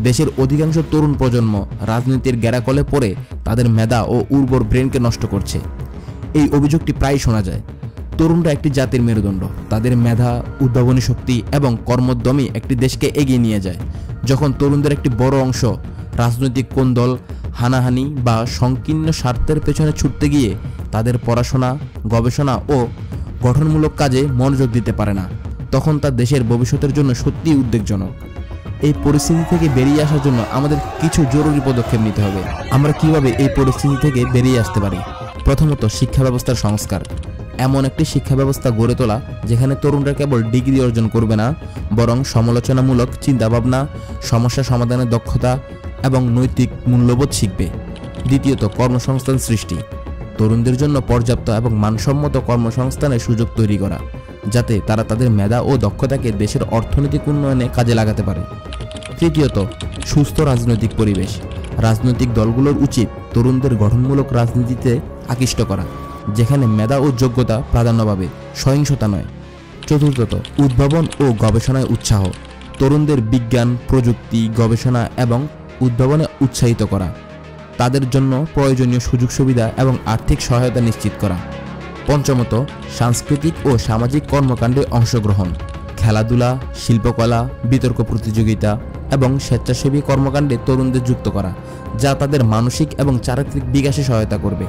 দেশের অধিকাংশ তরুণ প্রজন্ম রাজনীতির গ্যারাকলে পড়ে তাদের মেধা ও উর্বর ব্রেনকে নষ্ট করছে। এই অভিযোগটি প্রায় শোনা যায়। তরুণরা একটি জাতির মেরুদণ্ড। তাদের মেধা, উদ্ভাবনী শক্তি এবং কর্মোদ্যমই একটি দেশকে এগিয়ে নিয়ে যায়। যখন তরুণদের একটি বড় অংশ রাজনৈতিক কোন্দল, হানাহানি বা সংকীর্ণ স্বার্থের পেছনে ছুটতে গিয়ে তাদের পড়াশোনা, গবেষণা ও গঠনমূলক কাজে মনোযোগ দিতে পারে না, তখন তা দেশের ভবিষ্যতের জন্য সত্যিই উদ্বেগজনক। এই পরিস্থিতি থেকে বেরিয়ে আসার জন্য আমাদের কিছু জরুরি পদক্ষেপ নিতে হবে। আমরা কিভাবে এই পরিস্থিতি থেকে বেরিয়ে আসতে পারি? প্রথমত, শিক্ষা ব্যবস্থার সংস্কার। এমন একটি শিক্ষা ব্যবস্থা গড়ে তোলা যেখানে তরুণরা কেবল ডিগ্রি অর্জন করবে না, বরং সমালোচনামূলক চিন্তাভাবনা, সমস্যা সমাধানের দক্ষতা এবং নৈতিক মূল্যবোধ শিখবে। দ্বিতীয়ত, কর্মসংস্থান সৃষ্টি। তরুণদের জন্য পর্যাপ্ত এবং মানসম্মত কর্মসংস্থানের সুযোগ তৈরি করা, যাতে তারা তাদের মেধা ও দক্ষতাকে দেশের অর্থনৈতিক উন্নয়নে কাজে লাগাতে পারে। তৃতীয়ত, সুস্থ রাজনৈতিক পরিবেশ। রাজনৈতিক দলগুলোর উচিত তরুণদের গঠনমূলক রাজনীতিতে আকৃষ্ট করা, যেখানে মেধা ও যোগ্যতা প্রাধান্য পাবে, সহিংসতা নয়। চতুর্থত, উদ্ভাবন ও গবেষণায় উৎসাহ। তরুণদের বিজ্ঞান, প্রযুক্তি, গবেষণা এবং উদ্ভাবনে উৎসাহিত করা। তাদের জন্য প্রয়োজনীয় সুযোগ সুবিধা এবং আর্থিক সহায়তা নিশ্চিত করা। পঞ্চমত, সাংস্কৃতিক ও সামাজিক কর্মকাণ্ডে অংশগ্রহণ। খেলাধুলা, শিল্পকলা, বিতর্ক প্রতিযোগিতা এবং স্বেচ্ছাসেবী কর্মকাণ্ডে তরুণদের যুক্ত করা, যা তাদের মানসিক এবং চারিত্রিক বিকাশে সহায়তা করবে।